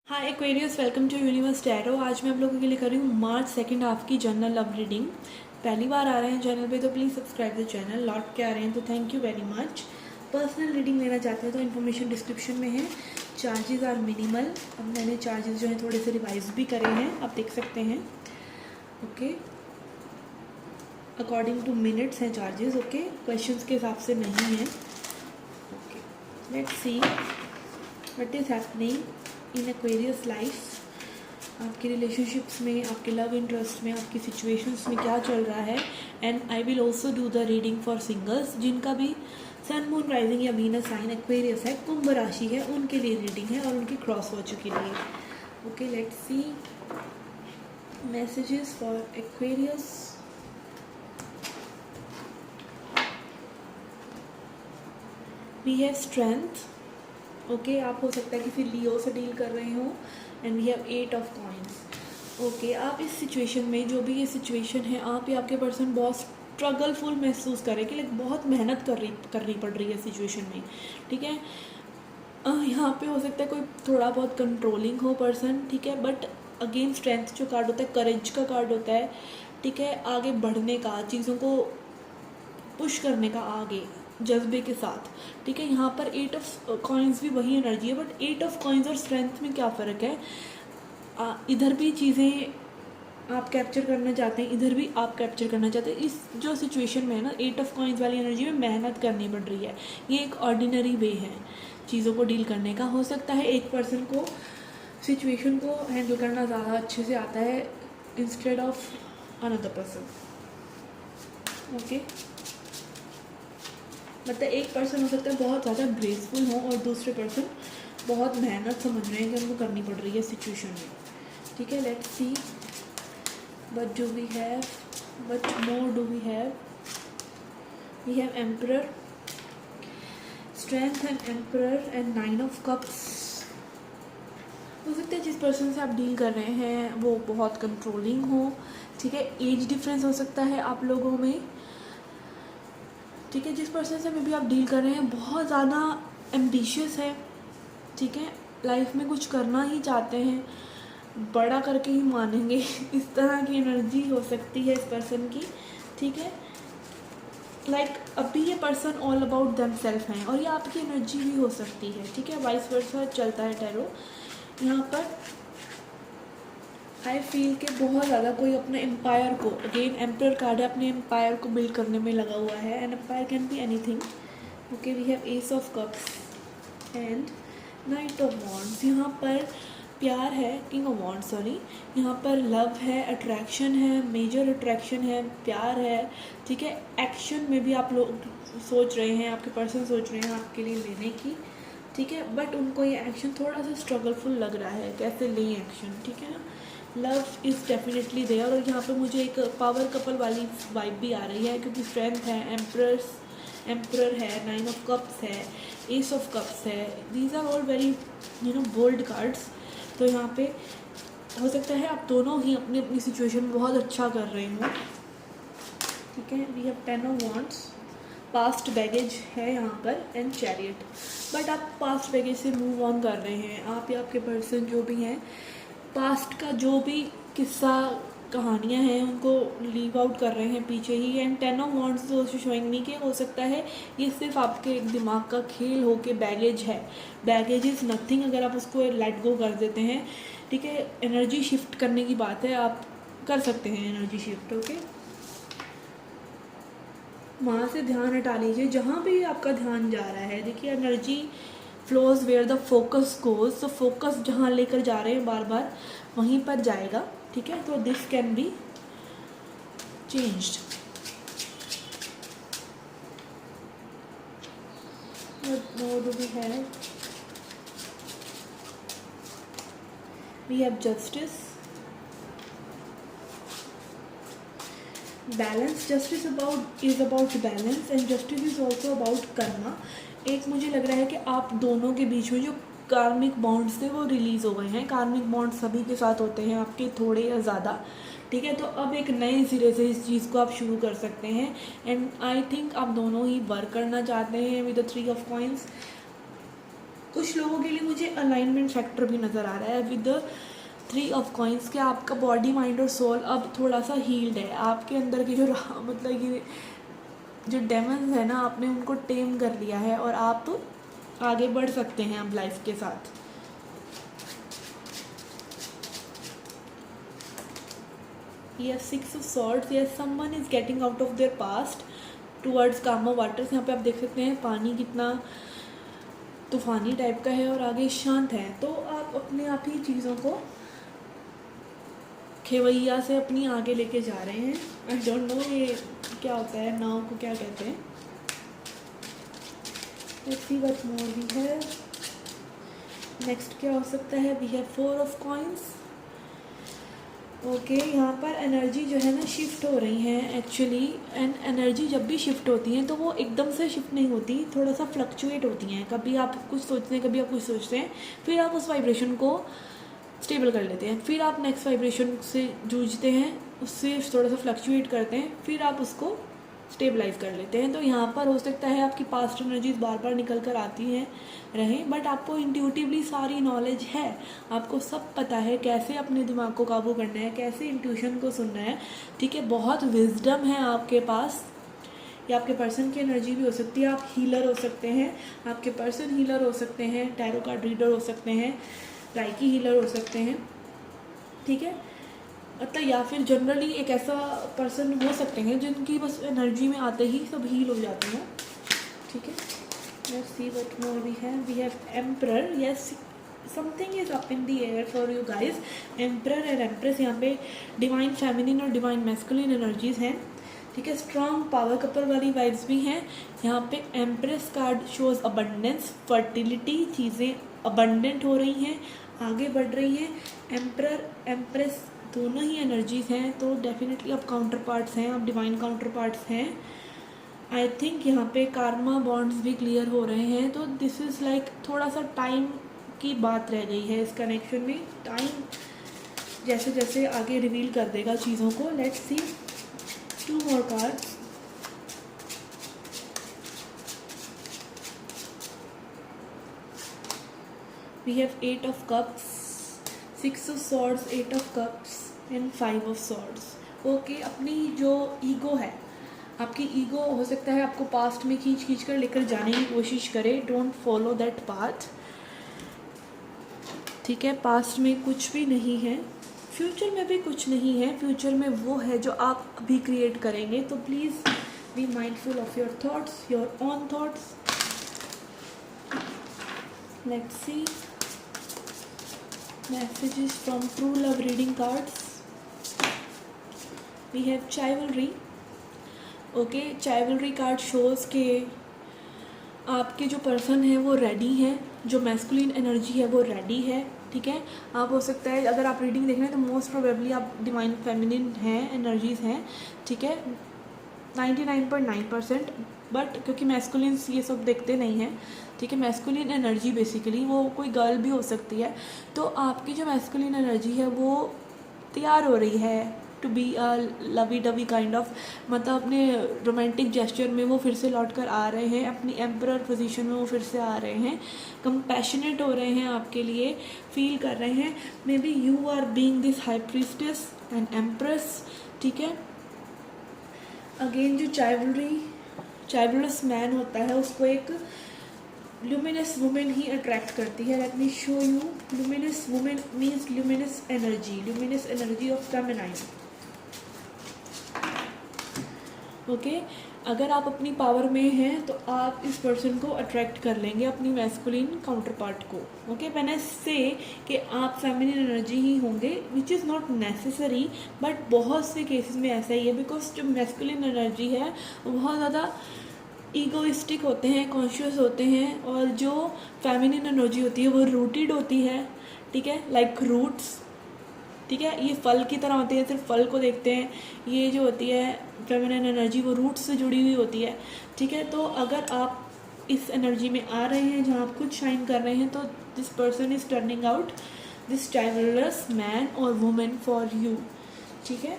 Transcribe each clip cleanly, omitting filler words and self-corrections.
Hi Aquarius, welcome to universe tarot. आज मैं आप लोगों के लिए कर रही हूँ मार्च सेकंड हाफ की जनरल लव रीडिंग। पहली बार आ रहे हैं चैनल पे तो प्लीज़ सब्सक्राइब द चैनल। लौट के आ रहे हैं तो thank you very much. Personal reading लेना चाहते हैं तो इन्फॉर्मेशन डिस्क्रिप्शन में है। Charges are minimal. अब मैंने चार्जेस जो है थोड़े से रिवाइज भी करे हैं, आप देख सकते हैं। ओके, अकॉर्डिंग टू मिनट्स हैं चार्जेस। ओके, क्वेश्चंस के हिसाब से नहीं है। Okay, let's see what is happening in Aquarius life. आपके रिलेशनशिप्स में, आपके लव इंटरेस्ट में, आपकी सिचुएशंस में क्या चल रहा है। And I will also do the reading for singles जिनका भी सन मून राइजिंग या वीनस साइन एक्वेरियस है, कुंभ राशि है, उनके लिए रीडिंग है और उनकी क्रॉस वॉच के लिए। Okay, let's see messages for Aquarius. We have strength. Okay, आप हो सकता है किसी लियो से डील कर रहे हो। And we have 8 of coins. Okay, आप इस सिचुएशन में, जो भी ये सिचुएशन है, आप या आपके पर्सन बहुत स्ट्रगलफुल महसूस करें कि लाइक बहुत मेहनत करनी पड़ रही है सिचुएशन में। ठीक है, यहाँ पे हो सकता है कोई थोड़ा बहुत कंट्रोलिंग हो पर्सन। ठीक है, बट अगेन स्ट्रेंथ जो कार्ड होता है, करेज का कार्ड होता है। ठीक है, आगे बढ़ने का, चीज़ों को पुश करने का आगे जज्बे के साथ। ठीक है, यहाँ पर 8 ऑफ कॉइन्स भी वही एनर्जी है, बट 8 ऑफ कॉइन्स और स्ट्रेंथ में क्या फ़र्क है। इधर भी चीज़ें आप कैप्चर करना चाहते हैं, इधर भी आप कैप्चर करना चाहते हैं। इस जो सिचुएशन में है ना, 8 ऑफ कॉइन्स वाली एनर्जी में मेहनत करनी पड़ रही है। ये एक ऑर्डिनरी वे है चीज़ों को डील करने का। हो सकता है एक पर्सन को सिचुएशन को हैंडल करना ज़्यादा अच्छे से आता है instead of another person. Okay, मतलब एक पर्सन हो सकता है बहुत ज़्यादा ग्रेसफुल हो और दूसरे पर्सन बहुत मेहनत समझ रहे हैं कि उनको करनी पड़ रही है सिचुएशन में। ठीक है, let's see what do we have, what more do we have. We have emperor, strength and emperor and 9 of cups. हो सकता है जिस पर्सन से आप डील कर रहे हैं वो बहुत कंट्रोलिंग हो। ठीक है, एज डिफरेंस हो सकता है आप लोगों में। ठीक है, जिस पर्सन से मे भी आप डील कर रहे हैं बहुत ज़्यादा एम्बिशियस है। ठीक है, लाइफ में कुछ करना ही चाहते हैं, बड़ा करके ही मानेंगे इस तरह की एनर्जी हो सकती है इस पर्सन की। ठीक है, लाइक अभी ये person all about them self हैं और ये आपकी एनर्जी भी हो सकती है। ठीक है, वाइस वर्सा चलता है टैरो यहाँ पर। आई फील कि बहुत ज़्यादा कोई अपने एम्पायर को, अगेन एम्पायर कार्ड है, अपने एम्पायर को बिल्ड करने में लगा हुआ है। And empire can be anything. Okay, we have ace of cups and knight of wands. यहाँ पर प्यार है, किंग ऑफ वॉन्ड्स सॉरी। यहाँ पर लव है, अट्रैक्शन है, मेजर अट्रैक्शन है, प्यार है। ठीक है, एक्शन में भी आप लोग सोच रहे हैं, आपके पर्सन सोच रहे हैं आपके लिए लेने की। ठीक है, बट उनको ये एक्शन थोड़ा सा स्ट्रगलफुल लग रहा है, कैसे लें एक्शन। ठीक है ना, लव इज़ डेफिनेटली देयर। और यहाँ पे मुझे एक पावर कपल वाली वाइब भी आ रही है क्योंकि स्ट्रेंथ है, एम्परर है, 9 ऑफ कप्स है, एस ऑफ कप्स है। These are all very bold cards. तो यहाँ पे हो सकता है आप दोनों ही अपनी अपनी सिचुएशन में बहुत अच्छा कर रहे हो। ठीक है, we have 10 of wands, past baggage है यहाँ पर एंड चैरियट। बट आप पास्ट बैगेज से मूव ऑन कर रहे हैं, आप या आपके पर्सन जो भी हैं, पास्ट का जो भी किस्सा कहानियाँ हैं उनको लीव आउट कर रहे हैं पीछे ही। एंड 10 ऑफ वॉन्ड्स तो शोइंग मी कि हो सकता है ये सिर्फ आपके एक दिमाग का खेल हो के बैगेज है। बैगेज इज़ नथिंग अगर आप उसको लेट गो कर देते हैं। ठीक है, एनर्जी शिफ्ट करने की बात है, आप कर सकते हैं एनर्जी शिफ्ट। ओके, वहाँ से ध्यान हटा लीजिए जहाँ भी आपका ध्यान जा रहा है। देखिए, energy flows where the focus goes. तो फोकस जहाँ लेकर जा रहे हैं बार बार वहीं पर जाएगा। ठीक है, तो this can be changed. We have justice, balance. Justice is about balance and justice is also about karma. एक मुझे लग रहा है कि आप दोनों के बीच में जो कार्मिक बॉन्ड्स थे वो रिलीज़ हो गए हैं। कार्मिक बॉन्ड्स सभी के साथ होते हैं, आपके थोड़े या ज़्यादा। ठीक है, तो अब एक नए सिरे से इस चीज़ को आप शुरू कर सकते हैं। एंड आई थिंक आप दोनों ही वर्क करना चाहते हैं विद द 3 ऑफ कॉइन्स। कुछ लोगों के लिए मुझे अलाइनमेंट फैक्टर भी नज़र आ रहा है विद द 3 ऑफ कॉइंस कि आपका बॉडी माइंड और सोल अब थोड़ा सा हील्ड है। आपके अंदर की जो मतलब ये जो डेमन्स है ना, आपने उनको टेम कर लिया है और आप आगे बढ़ सकते हैं अब लाइफ के साथ। Yes, 6 of swords, yes someone is getting out of their past towards कामर वाटर्स। यहाँ पे आप देख सकते हैं पानी कितना तूफानी टाइप का है और आगे शांत है। तो आप अपने आप ही चीज़ों को खेवैया से अपनी आगे लेके जा रहे हैं। आई डोंट नो ये क्या होता है, नाव को क्या कहते हैं। Let's see what more we have. Next क्या हो सकता है, we have 4 of coins. Okay, यहाँ पर एनर्जी जो है ना शिफ्ट हो रही है एक्चुअली। एंड एनर्जी जब भी शिफ्ट होती है तो वो एकदम से शिफ्ट नहीं होती, थोड़ा सा फ्लक्चुएट होती हैं। कभी आप कुछ सोचते हैं, कभी आप कुछ सोचते हैं, फिर आप उस वाइब्रेशन को स्टेबल कर लेते हैं, फिर आप नेक्स्ट वाइब्रेशन से जूझते हैं, उससे थोड़ा सा फ्लक्चुएट करते हैं, फिर आप उसको स्टेबलाइज कर लेते हैं। तो यहाँ पर हो सकता है आपकी पास्ट एनर्जीज बार बार निकल कर आती हैं रहें, बट आपको इंट्यूटिवली सारी नॉलेज है, आपको सब पता है कैसे अपने दिमाग को काबू करना है, कैसे इंट्यूशन को सुनना है। ठीक है, बहुत विजडम है आपके पास। या आपके पर्सन की एनर्जी भी हो सकती है, आप हीलर हो सकते हैं, आपके पर्सन हीलर हो सकते हैं, टैरो कार्ड रीडर हो सकते हैं, राइकी हीलर हो सकते हैं। ठीक है, मतलब या फिर जनरली एक ऐसा पर्सन हो सकते हैं जिनकी बस एनर्जी में आते ही सब हील हो जाते हैं। ठीक है, let's see what more we have emperor. Yes, something is up in the air for you guys. Emperor and empress यहाँ पे डिवाइन फेमिनिन और डिवाइन मैस्कुलिन एनर्जीज हैं। ठीक है, स्ट्रॉन्ग पावर कपल वाली वाइब्स भी हैं यहाँ पे। Empress card shows abundance, fertility, चीज़ें अबंडेंट हो रही हैं, आगे बढ़ रही हैं। एम्परर एम्प्रेस दोनों ही एनर्जीज हैं, तो डेफिनेटली आप काउंटर पार्ट्स हैं, आप डिवाइन काउंटर पार्ट्स हैं। आई थिंक यहाँ पे कार्मा बॉन्ड्स भी क्लियर हो रहे हैं। तो दिस इज़ लाइक थोड़ा सा टाइम की बात रह गई है इस कनेक्शन में। टाइम जैसे जैसे आगे रिवील कर देगा चीज़ों को। Let's see 2 more cards. We have 8 of cups, 6 of swords, 8 of cups and 5 of swords. Okay, अपनी जो ईगो है, आपकी ईगो हो सकता है आपको पास्ट में खींच खींच कर लेकर जाने की कोशिश करे। Don't follow that path. ठीक है, पास्ट में कुछ भी नहीं है, फ्यूचर में भी कुछ नहीं है। फ्यूचर में वो है जो आप अभी क्रिएट करेंगे। तो please be mindful of your thoughts, your own thoughts. Let's see messages from true love reading cards. We have chivalry. Okay, chivalry card shows के आपके जो पर्सन है वो रेडी है, जो मैस्कुलिन एनर्जी है वो रेडी है। ठीक है, आप हो सकता है अगर आप रीडिंग देख रहे हैं तो मोस्ट प्रोबेबली आप डिवाइन फेमिनिन हैं, एनर्जीज हैं। ठीक है, 99.9%, बट क्योंकि मैस्कुलिन्स ये सब देखते नहीं हैं। ठीक है, मैस्कुलिन एनर्जी बेसिकली वो कोई गर्ल भी हो सकती है। तो आपकी जो मैस्कुलिन एनर्जी है वो तैयार हो रही है to be a lovey dovey kind of, मतलब अपने रोमांटिक जेस्चर में वो फिर से लौट कर आ रहे हैं, अपनी एम्परर पोजीशन में वो फिर से आ रहे हैं, कंपैशनेट हो रहे हैं आपके लिए, फील कर रहे हैं। Maybe you are being this high priestess and empress. ठीक है, अगेन जो चाइवलरस मैन होता है उसको एक ल्यूमिनस वुमेन ही अट्रैक्ट करती है। Let me show you. Luminous women means luminous energy of feminine. Okay, अगर आप अपनी पावर में हैं तो आप इस पर्सन को अट्रैक्ट कर लेंगे, अपनी मैस्कुलिन काउंटर पार्ट को। ओके, व्हेन आई से कि आप फेमिनिन एनर्जी ही होंगे, which is not necessary, but बहुत से केसेस में ऐसा ही है। बिकॉज जो मैस्कुलिन एनर्जी है वो बहुत ज़्यादा ईगोइस्टिक होते हैं, कॉन्शियस होते हैं, और जो फेमिनिन एनर्जी होती है वो रूटेड होती है। ठीक है, लाइक रूट्स। ठीक है, ये फल की तरह होती है, सिर्फ फल को देखते हैं। ये जो होती है फेमिनिन एनर्जी वो रूट्स से जुड़ी हुई होती है। ठीक है, तो अगर आप इस एनर्जी में आ रहे हैं जहाँ आप खुद शाइन कर रहे हैं, तो this person is turning out this childless man और वुमेन फॉर यू। ठीक है,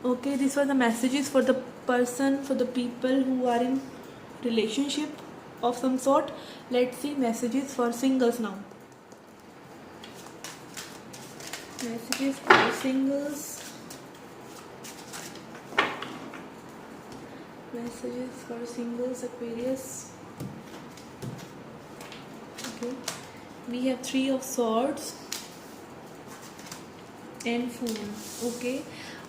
okay, this was the messages for the person, for the people who are in relationship. of some sort. Let's see messages for singles now. Messages for singles. Messages for singles, Aquarius. Okay. We have 3 of Swords and Fool. Okay.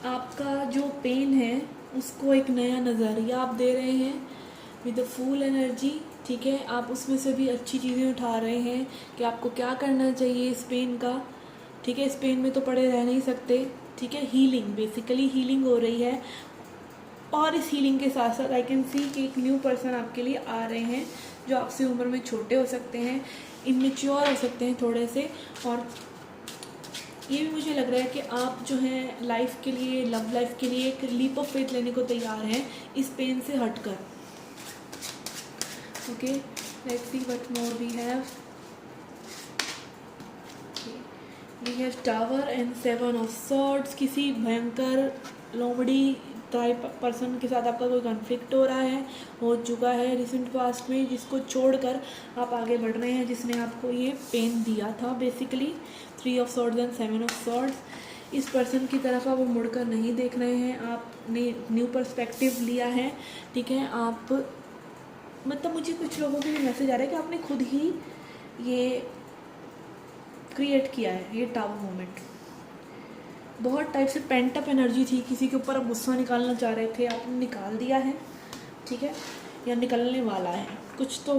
आपका जो pen है उसको एक नया नज़रिया आप दे रहे हैं विद द फूल एनर्जी, ठीक है। आप उसमें से भी अच्छी चीज़ें उठा रहे हैं कि आपको क्या करना चाहिए इस पेन का, ठीक है। इस पेन में तो पड़े रह नहीं सकते, ठीक है। हीलिंग, बेसिकली हीलिंग हो रही है। और इस हीलिंग के साथ साथ आई कैन सी कि एक न्यू पर्सन आपके लिए आ रहे हैं जो आपसे उम्र में छोटे हो सकते हैं, इमेच्योर हो सकते हैं थोड़े से। और ये भी मुझे लग रहा है कि आप जो हैं लाइफ के लिए, लव लाइफ के लिए एक लीप ऑफ फेथ लेने को तैयार हैं इस पेन से हटकर। Okay, let's see what more we have. We have tower and 7 of swords. किसी भयंकर लोमड़ी टाइप पर्सन के साथ आपका कोई कॉन्फ्लिक्ट हो रहा है, हो चुका है रिसेंट पास्ट में, जिसको छोड़कर आप आगे बढ़ रहे हैं, जिसने आपको ये पेन दिया था basically. 3 of swords and 7 of swords. इस पर्सन की तरफ आप मुड़कर नहीं देख रहे हैं, आपने न्यू पर्सपेक्टिव लिया है, ठीक है। आप मतलब मुझे कुछ लोगों के भी मैसेज आ रहा है कि आपने खुद ही ये क्रिएट किया है, ये टावर मोमेंट। बहुत टाइप से पेंट अप एनर्जी थी, किसी के ऊपर आप गुस्सा निकालना चाह रहे थे, आपने निकाल दिया है, ठीक है, या निकलने वाला है। कुछ तो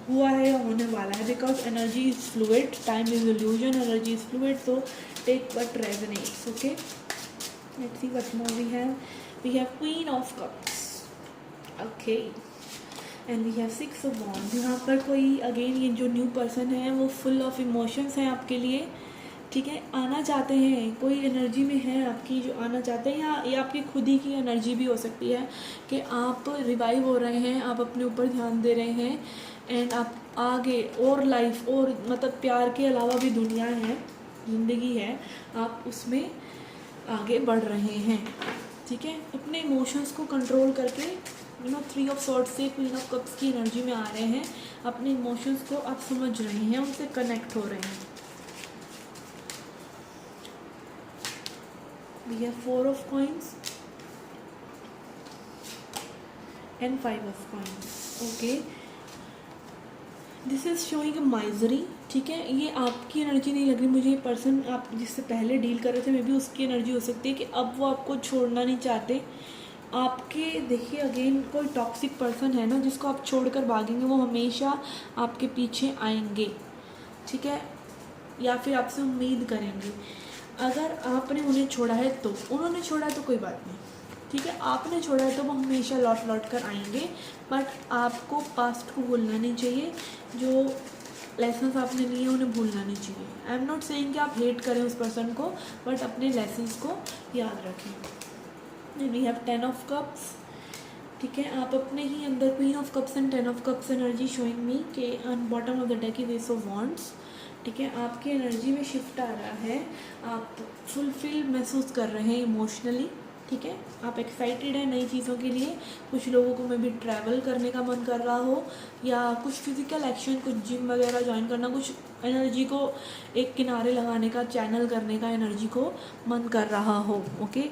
हुआ है या होने वाला है, because energy is fluid, time is illusion, energy is fluid, so take but resonates. Okay, let's see what more we have. We have queen of cups, okay, and we have 6 of wands. यहाँ पर कोई again ये जो new person है वो full of emotions हैं आपके लिए, ठीक है। आना चाहते हैं, कोई एनर्जी में है आपकी जो आना चाहते हैं, या ये आपकी खुद ही की एनर्जी भी हो सकती है कि आप रिवाइव हो रहे हैं, आप अपने ऊपर ध्यान दे रहे हैं, एंड आप आगे और लाइफ और मतलब प्यार के अलावा भी दुनिया है, ज़िंदगी है, आप उसमें आगे बढ़ रहे हैं, ठीक है। अपने इमोशंस को कंट्रोल करके 3 ऑफ सॉर्ड्स से क्वीन ऑफ कप्स की एनर्जी में आ रहे हैं, अपने इमोशंस को आप समझ रहे हैं, उनसे कनेक्ट हो रहे हैं। We have 4 of coins and 5 of coins. Okay, this is showing a misery, ठीक है। ये आपकी एनर्जी नहीं लग रही मुझे। ये पर्सन आप जिससे पहले डील कर रहे थे, मे बी उसकी एनर्जी हो सकती है कि अब वो आपको छोड़ना नहीं चाहते आपके। देखिए अगेन कोई टॉक्सिक पर्सन है ना जिसको आप छोड़कर भागेंगे, वो हमेशा आपके पीछे आएंगे, ठीक है, या फिर आपसे उम्मीद करेंगे। अगर आपने उन्हें छोड़ा है तो, उन्होंने छोड़ा है तो कोई बात नहीं, ठीक है। आपने छोड़ा है तो वो हमेशा लौट कर आएंगे, बट आपको पास्ट को भूलना नहीं चाहिए। जो लेसन्स आपने लिए उन्हें भूलना नहीं चाहिए। आई एम नॉट सेइंग कि आप हेट करें उस पर्सन को, बट अपने लेसन्स को याद रखें। वी हैव 10 ऑफ कप्स, ठीक है। आप अपने ही अंदर queen of cups and 10 of cups energy showing me के on bottom of the deck is ace of wands, ठीक है। आपकी एनर्जी में शिफ्ट आ रहा है, आप फुलफिल महसूस कर रहे हैं इमोशनली, ठीक है। आप एक्साइटेड हैं नई चीज़ों के लिए। कुछ लोगों को में भी ट्रैवल करने का मन कर रहा हो, या कुछ फिजिकल एक्शन, कुछ जिम वगैरह ज्वाइन करना, कुछ एनर्जी को एक किनारे लगाने का, चैनल करने का एनर्जी को मन कर रहा हो। Okay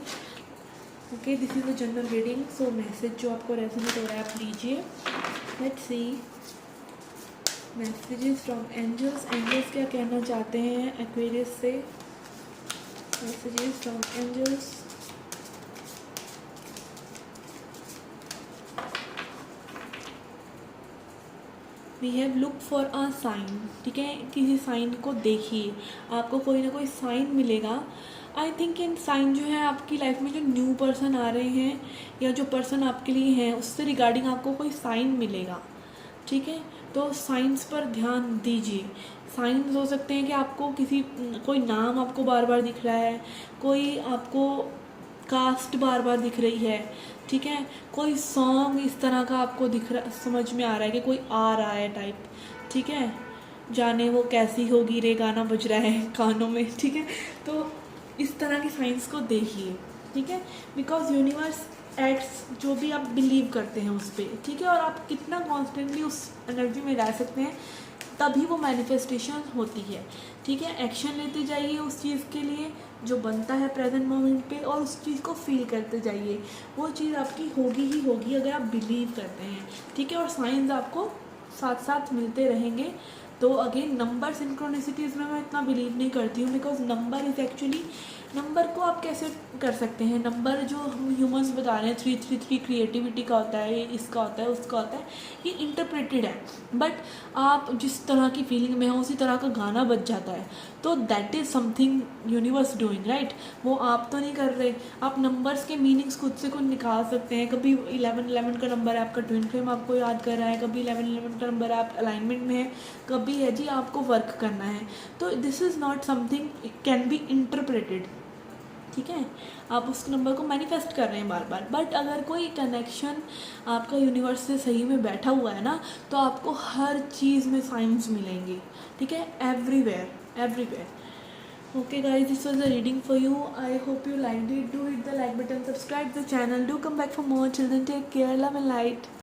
okay, this is a general reading. So message जो आपको रेजोनेट हो रहा है आप लीजिए। Let's see messages from angels. Angels क्या कहना चाहते हैं एक्वेरियस से? Messages from angels. We have look for a sign, ठीक है। किसी साइन को देखिए, आपको कोई ना कोई साइन मिलेगा। आई थिंक इन साइन जो है आपकी लाइफ में जो न्यू पर्सन आ रहे हैं या जो पर्सन आपके लिए हैं उससे रिगार्डिंग आपको कोई साइन मिलेगा, ठीक है। तो साइंस पर ध्यान दीजिए। साइंस हो सकते हैं कि आपको कोई नाम आपको बार बार दिख रहा है, कोई आपको कास्ट बार बार दिख रही है, ठीक है। कोई सॉन्ग इस तरह का आपको दिख रहा, समझ में आ रहा है कि कोई आ रहा है टाइप, ठीक है। जाने वो कैसी होगी रे गाना बज रहा है कानों में, ठीक है। तो इस तरह की साइंस को देखिए, ठीक है, बिकॉज यूनिवर्स एक्ट्स जो भी आप बिलीव करते हैं उस पर, ठीक है, और आप कितना कॉन्स्टेंटली उस एनर्जी में रह सकते हैं, तभी वो मैनिफेस्टेशन होती है, ठीक है। एक्शन लेते जाइए उस चीज़ के लिए जो बनता है प्रेजेंट मोमेंट पे, और उस चीज़ को फील करते जाइए, वो चीज़ आपकी होगी ही होगी अगर आप बिलीव करते हैं, ठीक है। और साइंस आपको साथ साथ मिलते रहेंगे। तो अगेन नंबर सिंक्रोनिसिटीज़ में मैं इतना बिलीव नहीं करती हूँ, because number is actually, number को आप कैसे कर सकते हैं, नंबर जो हम ह्यूमंस बता रहे हैं 333 क्रिएटिविटी का होता है, ये इसका होता है, उसका होता है, ये इंटरप्रेटेड है। बट आप जिस तरह की फीलिंग में हो उसी तरह का गाना बज जाता है, तो that is something universe doing, right. वो आप तो नहीं कर रहे। आप नंबर्स के मीनिंग्स खुद से खुद निकाल सकते हैं। कभी 11 का नंबर है, आपका ट्विन फ्लेम आपको याद कर रहा है, कभी 11 का नंबर आप अलाइनमेंट में है, कभी है जी आपको वर्क करना है। तो this is not something can be interpreted, ठीक है। आप उस नंबर को मैनिफेस्ट कर रहे हैं बार बार, बट अगर कोई कनेक्शन आपका यूनिवर्स से सही में बैठा हुआ है ना, तो आपको हर चीज़ में साइंस मिलेंगी, ठीक है, everywhere everywhere. Okay guys, this was the reading for you. I hope you like it. Do hit the like button, subscribe the channel, do come back for more. Children take care, love and light.